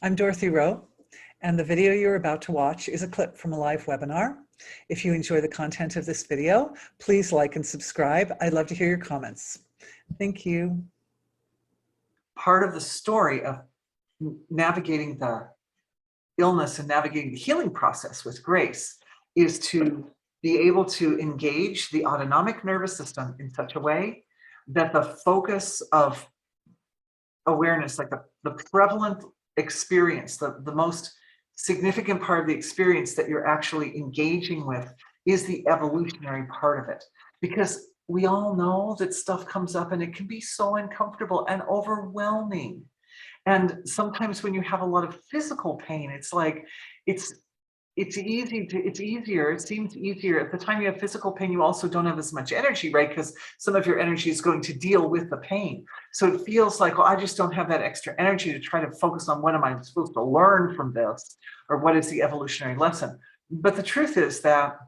I'm Dorothy Rowe, and the video you're about to watch is a clip from a live webinar. If you enjoy the content of this video, please like and subscribe. I'd love to hear your comments. Thank you. Part of the story of navigating the illness and navigating the healing process with grace is to be able to engage the autonomic nervous system in such a way that the focus of awareness, like the prevalent experience, the most significant part of the experience that you're actually engaging with is the evolutionary part of it. Because we all know that stuff comes up and it can be so uncomfortable and overwhelming. And sometimes when you have a lot of physical pain, it's like, it's easier. It seems easier. At the time you have physical pain, you also don't have as much energy, right? Because some of your energy is going to deal with the pain. So it feels like, well, I just don't have that extra energy to try to focus on what am I supposed to learn from this, or what is the evolutionary lesson. But the truth is that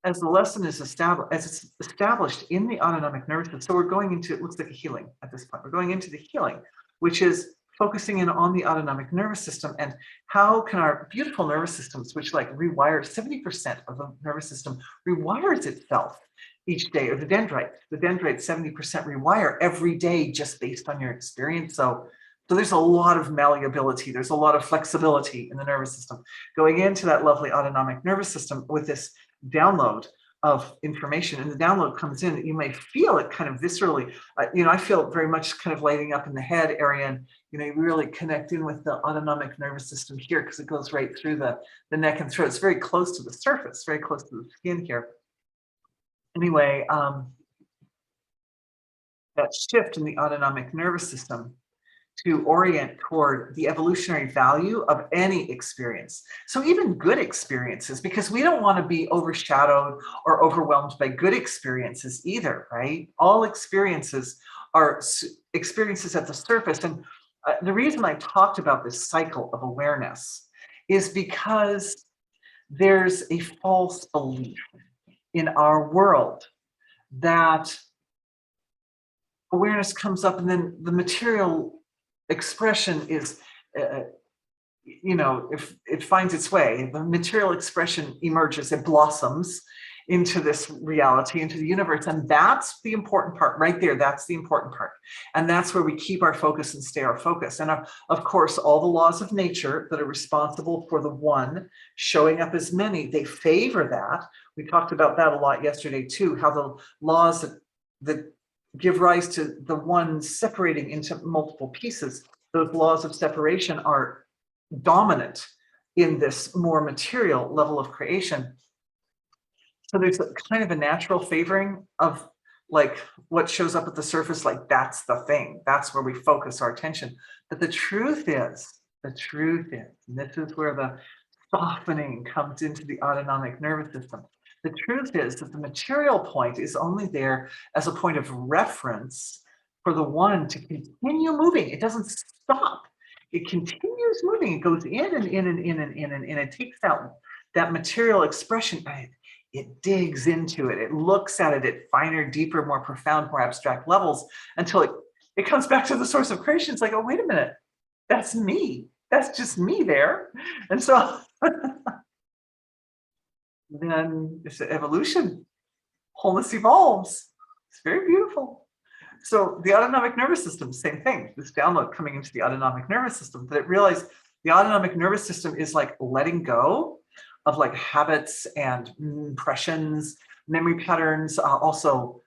as the lesson is established, as it's established in the autonomic nervous system, so we're going into, it looks like a healing at this point. We're going into the healing, which is focusing in on the autonomic nervous system and how can our beautiful nervous systems, which like rewire 70% of the nervous system rewires itself each day, or the dendrites 70% rewire every day just based on your experience. So there's a lot of malleability, there's a lot of flexibility in the nervous system. Going into that lovely autonomic nervous system with this download of information, and the download comes in, you may feel it kind of viscerally. I feel it very much kind of lighting up in the head area, and you really connect in with the autonomic nervous system here because it goes right through the neck and throat. It's very close to the surface, very close to the skin here. Anyway, that shift in the autonomic nervous system to orient toward the evolutionary value of any experience. So even good experiences, because we don't want to be overshadowed or overwhelmed by good experiences either, right? All experiences are experiences at the surface. And the reason I talked about this cycle of awareness is because there's a false belief in our world that awareness comes up and then the material expression is, if it finds its way, the material expression emerges, it blossoms into this reality, into the universe. And that's the important part right there. That's the important part. And that's where we keep our focus and stay our focus. And of course, all the laws of nature that are responsible for the one showing up as many, they favor that. We talked about that a lot yesterday too, how the laws that give rise to the one separating into multiple pieces. Those laws of separation are dominant in this more material level of creation. So there's a kind of a natural favoring of like what shows up at the surface, like that's the thing, that's where we focus our attention. But the truth is, and this is where the softening comes into the autonomic nervous system. The truth is that the material point is only there as a point of reference for the one to continue moving. It doesn't stop. It continues moving. It goes in and in and in and in and in. It takes out that material expression. It digs into it. It looks at it at finer, deeper, more profound, more abstract levels until it comes back to the source of creation. It's like, oh, wait a minute. That's me. That's just me there. And so then it's evolution. Wholeness evolves. It's very beautiful. So the autonomic nervous system, same thing. This download coming into the autonomic nervous system, that it realized the autonomic nervous system is like letting go of like habits and impressions, memory patterns, also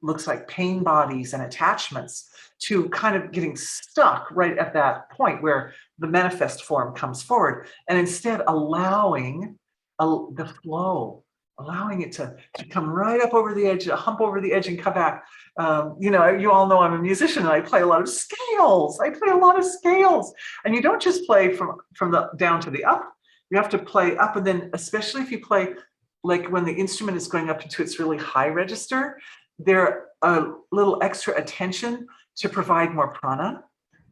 looks like pain bodies and attachments, to kind of getting stuck right at that point where the manifest form comes forward, and instead allowing the flow, allowing it to come right up over the edge, hump over the edge and come back. You all know I'm a musician and I play a lot of scales. And you don't just play from the down to the up. You have to play up, and then especially if you play like when the instrument is going up into its really high register, there a little extra attention to provide more prana.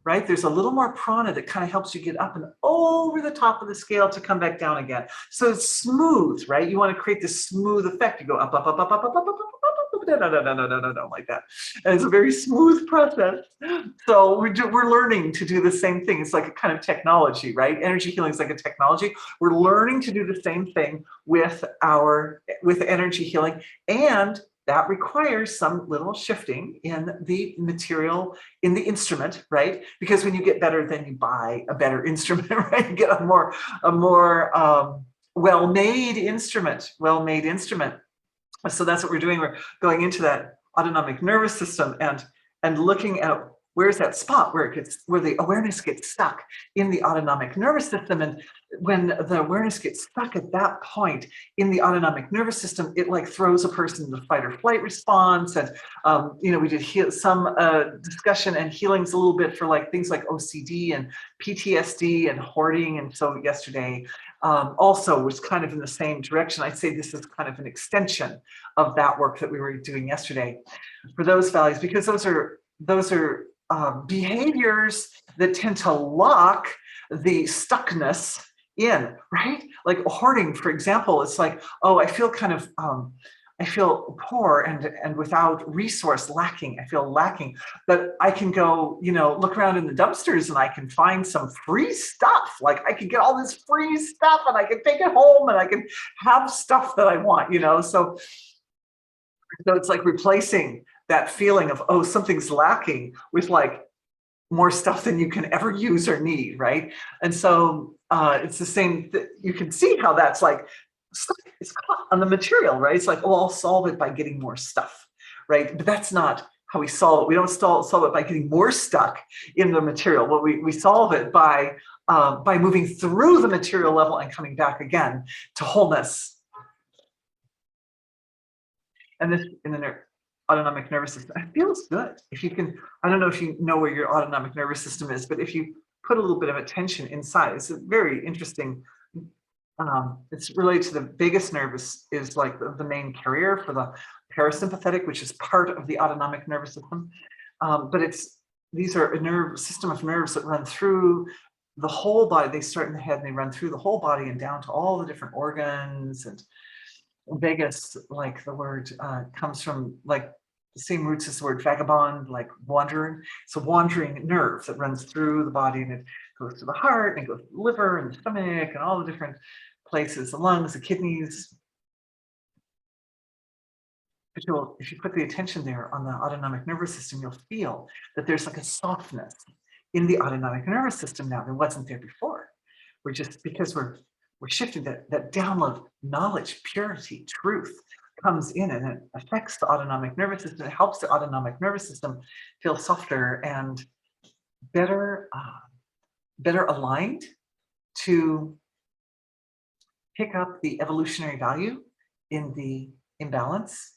Right? There's a little more prana that kind of helps you get up and over the top of the scale to come back down again. So it's smooth, right? You want to create this smooth effect. You go up, up, up, up, up, up, up, up, up, up, up, no, like that. And it's a very smooth process. So we're learning to do the same thing. It's like a kind of technology, right? Energy healing is like a technology. We're learning to do the same thing with energy healing, and that requires some little shifting in the material, in the instrument, right? Because when you get better, then you buy a better instrument, right? You get a more well-made instrument. So that's what we're doing. We're going into that autonomic nervous system and looking at where's that spot where the awareness gets stuck in the autonomic nervous system. And when the awareness gets stuck at that point in the autonomic nervous system, it like throws a person into fight or flight response. And we did some discussion and healings a little bit for like things like OCD and PTSD and hoarding. And so yesterday also was kind of in the same direction. I'd say this is kind of an extension of that work that we were doing yesterday for those values, because those are behaviors that tend to lock the stuckness in, right? Like hoarding, for example, it's like, oh, I feel kind of, I feel poor and without resource, lacking. I feel lacking, but I can go, look around in the dumpsters and I can find some free stuff. Like I can get all this free stuff and I can take it home and I can have stuff that I want, So it's like replacing that feeling of, oh, something's lacking with like more stuff than you can ever use or need, right? And so it's the same, you can see how that's like, it's caught on the material, right? It's like, oh, I'll solve it by getting more stuff, right? But that's not how we solve it. We don't solve it by getting more stuck in the material. Well, we solve it by moving through the material level and coming back again to wholeness. And this in the autonomic nervous system, it feels good. If you can, I don't know if you know where your autonomic nervous system is, but if you put a little bit of attention inside, it's a very interesting, it's related to the vagus nerve is like the main carrier for the parasympathetic, which is part of the autonomic nervous system. But these are a system of nerves that run through the whole body. They start in the head and they run through the whole body and down to all the different organs. And vagus, like the word comes from like the same roots as the word vagabond, like wandering. It's a wandering nerve that runs through the body, and it goes to the heart and it goes to the liver and the stomach and all the different places, the lungs, the kidneys. But if you put the attention there on the autonomic nervous system, you'll feel that there's like a softness in the autonomic nervous system now that wasn't there before. We're just, because we're shifting that download, knowledge, purity, truth comes in and it affects the autonomic nervous system. It helps the autonomic nervous system feel softer and better aligned to pick up the evolutionary value in the imbalance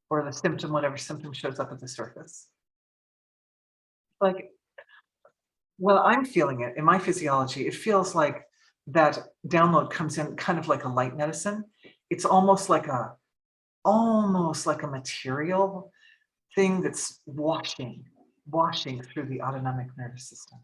or the symptom, whatever symptom shows up at the surface. Like, when I'm feeling it in my physiology, it feels like that download comes in kind of like a light medicine. It's almost like a material thing that's washing through the autonomic nervous system.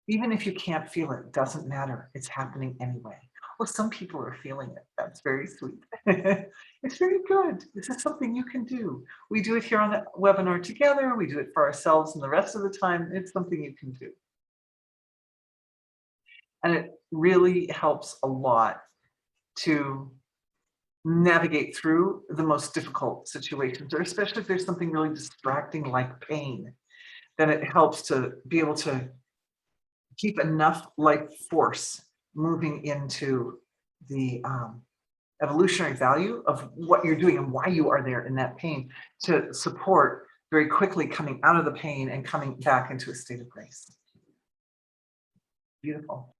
Even if you can't feel it, doesn't matter. It's happening anyway. Well, some people are feeling it. That's very sweet. It's very good. This is something you can do. We do it here on the webinar together. We do it for ourselves, and the rest of the time, it's something you can do. And it really helps a lot to navigate through the most difficult situations, or especially if there's something really distracting like pain, then it helps to be able to keep enough life force moving into the evolutionary value of what you're doing and why you are there in that pain to support very quickly coming out of the pain and coming back into a state of grace. Beautiful.